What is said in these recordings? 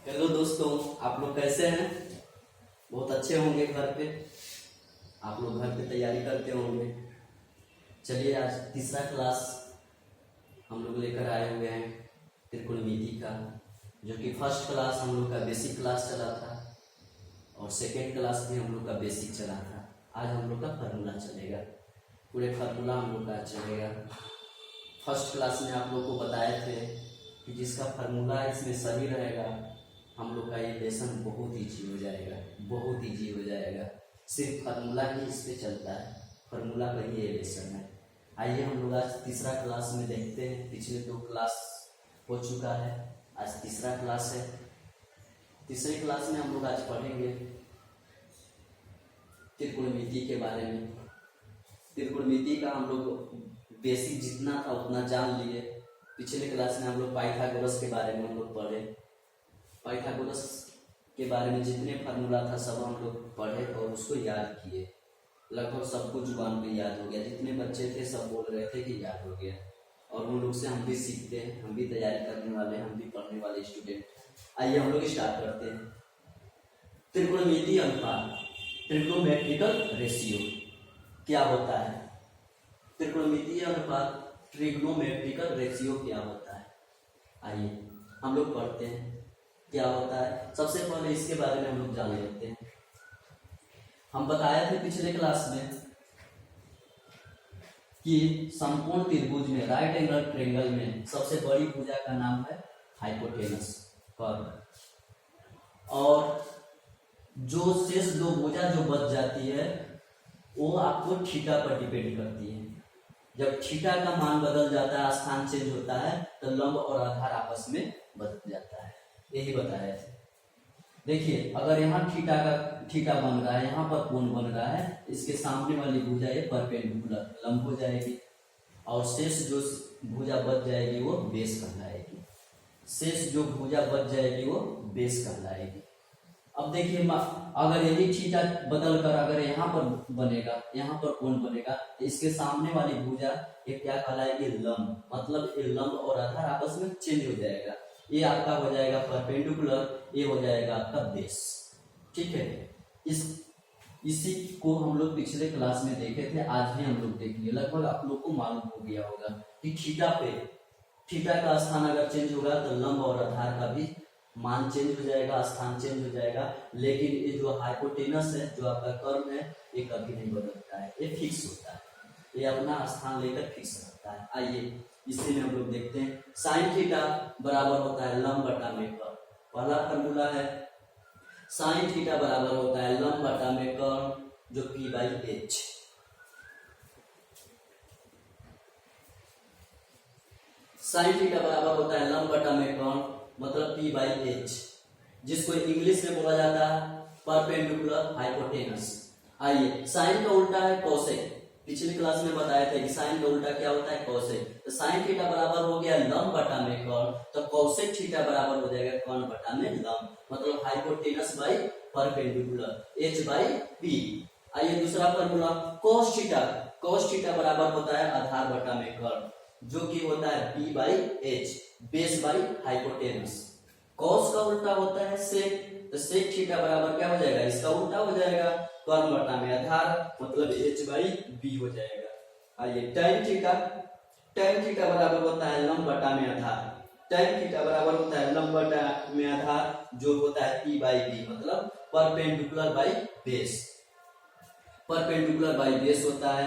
Hello दोस्तों, आप लोग कैसे हैं? बहुत अच्छे होंगे। घर पे आप लोग घर पे तैयारी करते होंगे। चलिए, आज तीसरा क्लास हम लोग लेकर आए हुए हैं त्रिकोणमिति का, जो कि फर्स्ट क्लास हम लोग का बेसिक क्लास चला था और सेकेंड क्लास भी हम लोग का बेसिक चला था। आज हम लोग का फार्मूला चलेगा, पूरे फार्मूला हम लोग का चलेगा। फर्स्ट क्लास में आप लोग को बताए थे कि जिसका फार्मूला इसमें सही रहेगा हम लोग का ये लेसन बहुत ईजी हो जाएगा, बहुत ईजी हो जाएगा। सिर्फ फार्मूला ही इस पे चलता है, फार्मूला का ही ये लेसन है। आइए हम लोग आज तीसरा क्लास में देखते हैं। पिछले 2 क्लास हो चुका है, आज तीसरा क्लास है। तीसरे क्लास में हम लोग आज पढ़ेंगे त्रिकोणमिति के बारे में। त्रिकोणमिति का हम लोग बेसिक जितना था उतना जान लिए। पिछले क्लास में हम लोग पाइथागोरस के बारे में हम लोग पढ़े। पाइथागोरस के बारे में जितने फार्मूला था सब हम लोग पढ़े और उसको याद किए। लगभग सबको जुबान पे याद हो गया। जितने बच्चे थे सब बोल रहे थे कि याद हो गया, और उन लोग से हम भी सीखते हैं, हम भी तैयारी करने वाले, हम भी पढ़ने वाले स्टूडेंट। आइए हम लोग स्टार्ट करते हैं। त्रिकोणमिति अनुपात, ट्रिग्नोमेट्रिकल रेशियो क्या होता है? त्रिकोणमितीय अनुपात, ट्रिग्नोमेट्रिकल रेशियो क्या होता है? आइए हम लोग पढ़ते हैं क्या होता है। सबसे पहले इसके बारे में हम लोग जान लेते हैं। हम बताए थे पिछले क्लास में कि समकोण त्रिभुज में, राइट एंगल ट्रायंगल में सबसे बड़ी भुजा का नाम है हाइपोटेनस कर्व, और जो शेष 2 भुजा जो बच जाती है वो आपको थीटा पर डिपेंड करती है। जब थीटा का मान बदल जाता है, स्थान चेंज होता है, तो लंब और आधार आपस में बदल जाता है। यही बताया थे। देखिए, अगर यहाँ थीटा बन रहा है, यहाँ पर कोण बन रहा है, इसके सामने वाली भुजा ये परपेंडिकुलर लंब हो जाएगी, और शेष जो भुजा बच जाएगी वो बेस कहलाएगी। शेष जो भुजा बच जाएगी वो बेस कहलाएगी। अब देखिए, अगर यही थीटा बदल कर अगर यहाँ पर बनेगा, यहाँ पर कोण बनेगा, तो इसके सामने वाली भुजा ये क्या कहलाएगी? लंब। मतलब ये लंब और आधार आपस में चेंज हो जाएगा। ये आपका हो जाएगा परपेंडिकुलर, ये हो जाएगा आपका बेस। ठीक है, इसी को हम लोग पिछले क्लास में देखे थे, आज भी हम लोग देख लिए। लगभग आप लोग को मालूम हो गया होगा कि थीटा का स्थान अगर चेंज होगा तो लंब और आधार का भी मान चेंज हो जाएगा, स्थान चेंज हो जाएगा। लेकिन ये जो हाइपोटेनस है, जो आपका कर्व है, ये कभी नहीं बदलता है, ये फिक्स होता है, ये अपना स्थान लेकर फिक्स रहता है। आइए इसी में हम लोग देखते हैं। साइन थीटा बराबर होता है लंब बटा में कर्व। पहला फॉर्मूला है साइन थीटा बराबर होता है लंब बटा में कर्व, जो p/h। साइन थीटा बराबर होता है लंब बटा में कर्व, मतलब p/h, जिसको इंग्लिश में बोला जाता है परपेंडिकुलर हाइपोटेनस। आइए, साइन का उल्टा है कोसेक। पिछली क्लास में बताया था कि साइन का उल्टा क्या होता है? कोसेक। तो साइन थीटा बराबर हो गया लंब बटा में कर्व, तो कोसेक थीटा बराबर हो जाएगा कर्ण बटा में लंब, मतलब हाइपोटेनस बाई परपेंडिकुलर, h/p। आइए दूसरा formula cos theta. cos theta बराबर होता है आधार बटा में कर्व, जो कि होता है p/h, base by hypotenuse. cos का उल्टा होता है sec, तो sec थीटा बराबर क्या हो जाएगा? इसका उल्टा हो जाएगा कर्ण बटा में आधार, मतलब h/b हो जाएगा। आइए tan थीटा बराबर होता है लंब बटा में आधार। tan थीटा बराबर होता है लंब बटा में आधार, जो होता है p/b, मतलब perpendicular by base. Perpendicular by base होता है।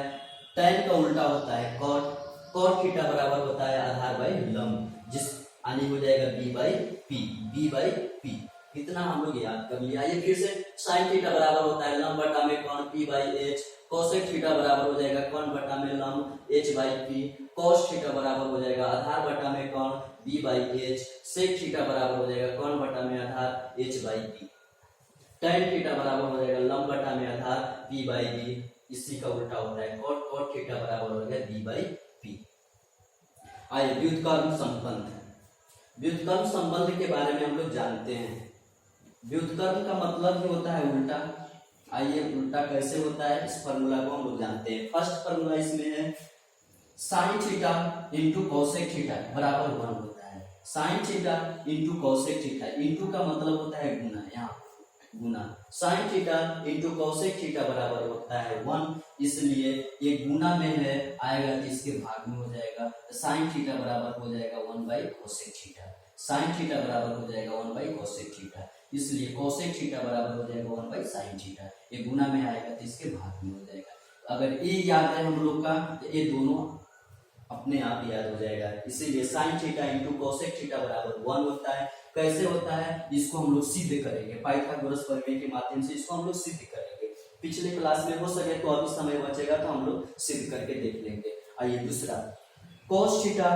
tan का उल्टा होता है cot थीटा बराबर होता है आधार बाई लंब, जिस आनी हो जाएगा b/p। इतना हम लोग याद कर लिया। ये फिर से साइन थीटा बराबर होता है लंब बटा में कर्ण p/h। कोसेक थीटा बराबर हो जाएगा कर्ण बटा में लंब h/p। cos थीटा बराबर हो जाएगा आधार बटा में कर्ण b/h। sec थीटा बराबर हो जाएगा कर्ण बटा में आधार h/p। tan थीटा बराबर हो जाएगा लंब बटा में आधार p/b। इसी का उल्टा होता है cot थीटा बराबर हो गया b/p। आइए व्युत्क्रम संबंध। व्युत्क्रम संबंध के बारे में हम लोग जानते हैं। व्युत्क्रम का मतलब ही होता है उल्टा। आइए उल्टा कैसे होता है, इस फॉर्मूला को हम लोग जानते हैं। फर्स्ट फॉर्मूला इसमें है sine theta into cosec theta बराबर 1 होता है। Sine theta into cosec theta, into का मतलब होता है गुना, यहाँ गुना, sine theta into cosec theta बराबर होता है 1, इसलिए ये गुना में है आएगा तो इसके भाग में हो जाएगा, साइन थीटा बराबर हो जाएगा 1 by cosec theta, sine theta बराबर हो जाएगा 1 बाई कोसेक थीटा, इसलिए कोसेक थीटा बराबर हो जाएगा 1 बाई साइन थीटा, ये गुना में आएगा तो इसके भाग में हो जाएगा। अगर ये याद है हम लोग का तो ये दोनों अपने आप याद हो जाएगा, इसीलिए sign theta into cosec theta बराबर 1 होता है। कैसे होता है इसको हम लोग सिद्ध करेंगे, पाइथागोरस प्रमेय के माध्यम से इसको हम लोग सिद्ध करेंगे। पिछले क्लास में हो सके तो अभी समय बचेगा तो हम लोग सिद्ध करके देख लेंगे। आइए दूसरा, cos theta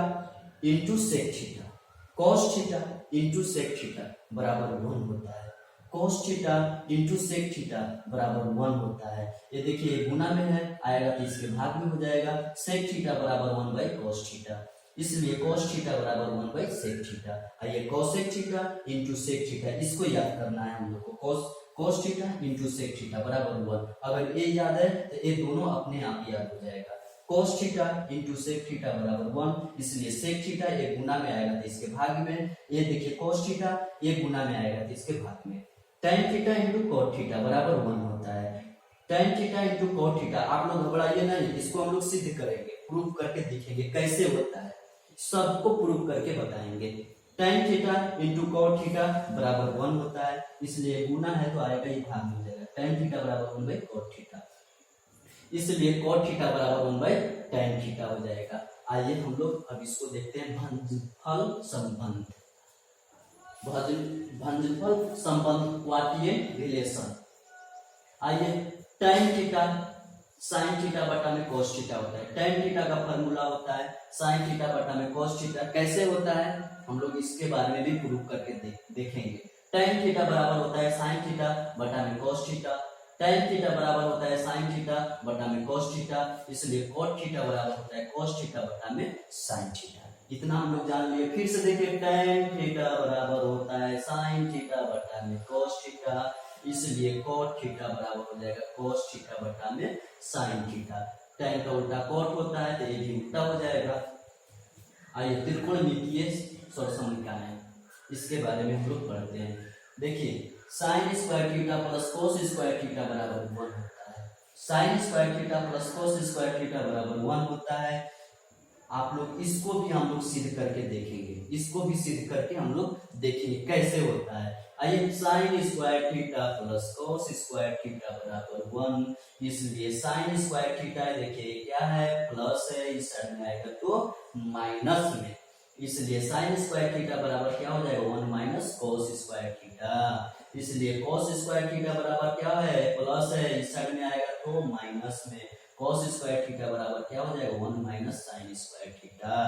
into sec theta, cos theta into sec theta बराबर 1 होता है, cos theta into sec theta बराबर 1 होता है। ये देखिए गुना में है आएगा तो इसके भाग में हो जाएगा, सेक थीटा बराबर 1 बाई cos थीटा, इसलिए cos थीटा बराबर 1 बाई सेक थीटा। आइए cosec theta into sec theta, इसको याद करना है हम लोग को, cos theta into sec theta बराबर 1। अगर ये याद है तो ये दोनों अपने आप याद हो जाएगा, cos theta into sec theta बराबर 1, इसलिए सेक थीटा ये गुना में आएगा तो इसके भाग में, ये देखिए cos थीटा ये गुना में आएगा तो इसके भाग में। tan theta into cot theta बराबर 1 होता है, tan theta into cot theta, आप लोग घबराइए नहीं, इसको हम लोग सिद्ध करेंगे, प्रूव करके दिखेंगे कैसे होता है, सबको प्रूव करके बताएंगे। tan theta into cot theta बराबर 1 होता है, इसलिए गुना है तो आएगा ये भाग में हो जाएगा, tan थीटा बराबर 1 बाई cot थीटा, इसलिए cot थीटा बराबर 1 बाई tan थीटा हो जाएगा। आइए हम लोग अब इसको देखते हैं भाज्यफल संबंध, भाज्यफल संबंध क्वाटिएंट रिलेशन। आइए tan थीटा sin थीटा बटा में cos थीटा होता है, tan थीटा का फॉर्मूला होता है sin थीटा बटा में cos थीटा, कैसे होता है हम लोग इसके बारे में भी प्रूव करके देखेंगे। tan थीटा बराबर होता है sin थीटा बटा में cos थीटा, tan थीटा बराबर होता है sin थीटा बटा में cos थीटा, इसलिए cot थीटा बराबर होता है cos थीटा बटा में sin थीटा। इतना हम लोग जान लिए, फिर से देखिए tan थीटा बराबर होता है sin थीटा बटा में cos थीटा, इसलिए cot थीटा बराबर हो जाएगा cos थीटा बटा में sin थीटा। tan का उल्टा cot होता है तो ये भी उल्टा हो जाएगा। आइए त्रिकोणमितीय समीकरण, इसके बारे में हम लोग पढ़ते हैं। देखिए sin square theta plus cos square theta बराबर 1 होता है, sin square theta plus cos square theta बराबर 1 होता है। आप लोग इसको भी हम लोग सिद्ध करके देखेंगे, इसको भी सिद्ध करके हम लोग देखेंगे कैसे होता है। आइए sin square theta plus cos square theta बराबर 1, इसलिए sin स्क्वायर थीटा देखिए क्या है प्लस है, इस साइड में आएगा तो माइनस में, इसलिए sin स्क्वायर थीटा बराबर क्या हो जाएगा 1 माइनस cos स्क्वायर थीटा, इसलिए cos स्क्वायर थीटा बराबर क्या है प्लस है, इस साइड में आएगा तो माइनस में, cos स्क्वायर थीटा बराबर क्या हो जाएगा 1 माइनस sin स्क्वायर थीटा।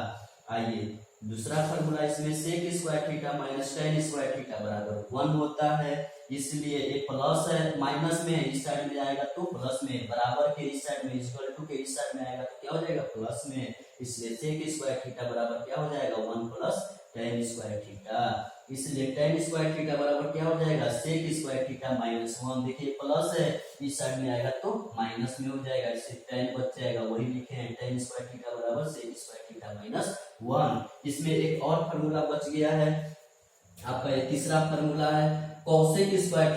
आइए दूसरा फॉर्मूला इसमें sec square theta minus tan square theta बराबर 1 होता है, इसलिए ये प्लस है माइनस में, इस साइड में आएगा तो प्लस में, बराबर के इस साइड में इक्वल टू के इस साइड में आएगा तो क्या हो जाएगा प्लस में, इसलिए sec स्क्वायर थीटा बराबर क्या हो जाएगा 1 प्लस tan स्क्वायर थीटा, इसलिए tan स्क्वायर थीटा बराबर क्या हो जाएगा sec स्क्वायर थीटा माइनस 1, देखिए प्लस है इस साइड में आएगा तो माइनस में हो जाएगा, इससे tan बच जाएगा, वही लिखे हैं tan स्क्वायर थीटा बराबर sec स्क्वायर थीटा माइनस 1। इसमें एक और फार्मूला बच गया है आपका, ये तीसरा फार्मूला है cosec square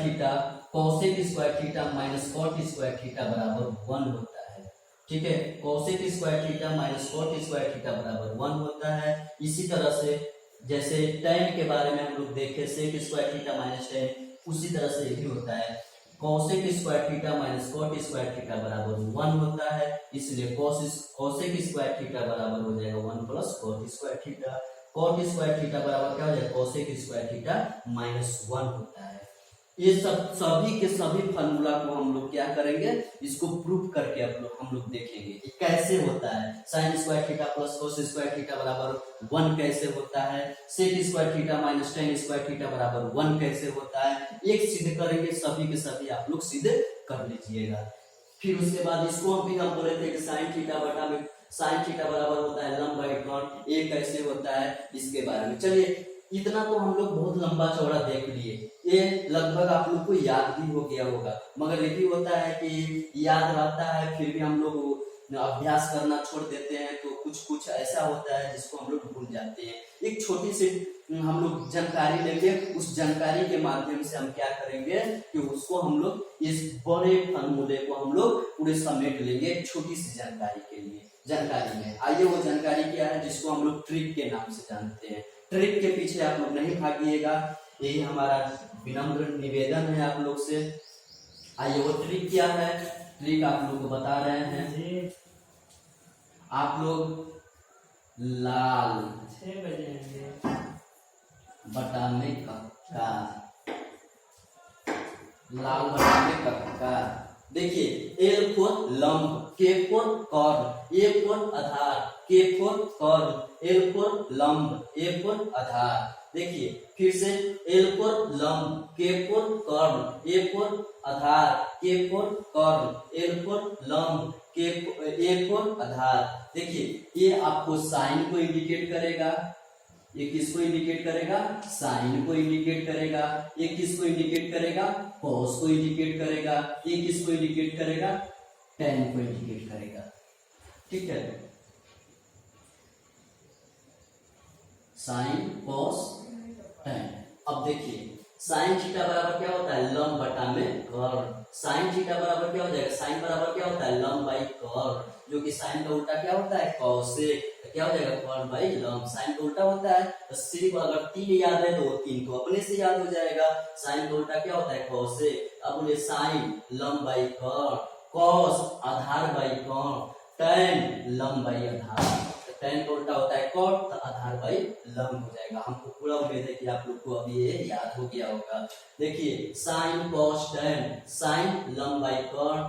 theta minus cot square theta बराबर 1 होता है, ठीक है, cosec square theta minus cot square theta बराबर 1 होता है। इसी तरह से जैसे tan के बारे में हम लोग देखे sec square theta minus tan, उसी तरह से भी होता है cosec square theta minus cot square theta बराबर 1 होता है, इसलिए cosec स्क्वायर थीटा बराबर हो जाएगा 1 plus cot square theta, cot square theta बराबर क्या हो जाएगा cosec स्क्वायर थीटा माइनस 1 होता है। ये सब सभी के सभी फॉर्मूला को हम लोग क्या करेंगे, इसको प्रूफ करके हम लोग देखेंगे कि कैसे होता है, sin square theta plus cos square theta बराबर 1 कैसे होता है, sec square theta minus tan square theta बराबर 1 कैसे होता है, एक सिद्ध करेंगे, सभी के सभी आप लोग सिद्ध कर लीजिएगा। फिर उसके बाद इसको हम बोले थे कि sin थीटा बटा में sin थीटा बराबर होता है लंब बाई कोण, ये कैसे होता है इसके बारे में। चलिए इतना तो हम लोग बहुत लंबा चौड़ा देख लिए, ये लगभग आप लोग को याद भी हो गया होगा, मगर ये भी होता है कि याद रहता है फिर भी हम लोग अभ्यास करना छोड़ देते हैं तो कुछ कुछ ऐसा होता है जिसको हम लोग भूल जाते हैं। एक छोटी सी हम लोग जानकारी लेंगे, उस जानकारी के माध्यम से हम क्या करेंगे कि उसको हम लोग इस बड़े फॉर्मूले को हम लोग पूरे समेट लेंगे छोटी सी जानकारी के लिए। जानकारी में आइए वो जानकारी क्या है जिसको हम लोग ट्रिक के नाम से जानते हैं। ट्रिक के पीछे आप लोग नहीं भागिएगा, यही हमारा विनम्र निवेदन है आप लोग से। आइए वो ट्रिक क्या है, ट्रिक आप लोग को बता रहे हैं। आप लोग लाल 6 बजे बटा में कक्का, लाल बटा में कक्का। देखिए एल फॉर लंब, के फॉर कॉर्न, ए फॉर आधार, के फॉर कॉर्न, एल फॉर लंब, ए फॉर आधार। देखिए फिर से एल फॉर लंब, के फॉर कॉर्न, ए फॉर आधार, के फॉर कॉर्न, एल फॉर लंब, के ए फॉर आधार। देखिए ये आपको साइन को इंडिकेट करेगा, ये किसको इंडिकेट करेगा, साइन को इंडिकेट करेगा। ये किसको इंडिकेट करेगा, कॉस को इंडिकेट करेगा। ये किसको इंडिकेट करेगा, टेन को इंडिकेट करेगा। ठीक है, साइन कॉस टेन। अब देखिए साइन थीटा बराबर क्या होता है, लंब बटा में कॉर्न। साइन थीटा बराबर क्या हो जाएगा, साइन बराबर क्या होता है, लंब बाई कॉर्न, जो कि साइन का उल्टा क्या होता है, कॉसेक। क्या हो जाएगा, कॉर्न बाई लंब। साइन का उल्टा होता है, तो सिर्फ अगर 3 याद है तो 3 तो अपने से याद हो जाएगा। साइन का उल्टा क्या होता है, कॉसेक। अब बोले साइन लंब by corn, cos Aadhaar by corn, ten लंब बाई आधार। टेन का उल्टा होता है कॉट, तो आधार बाई लंब हो जाएगा। हमको पूरा उम्मीद है कि आप लोग को अभी ये याद हो गया होगा। देखिए साइन कॉस टेन, साइन लंब by corn,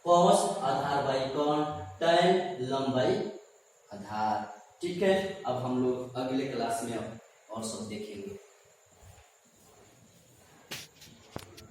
cos Aadhaar by corn, ten लंब बाई आधार। ठीक है, अब हम लोग अगले क्लास में और सब देखेंगे।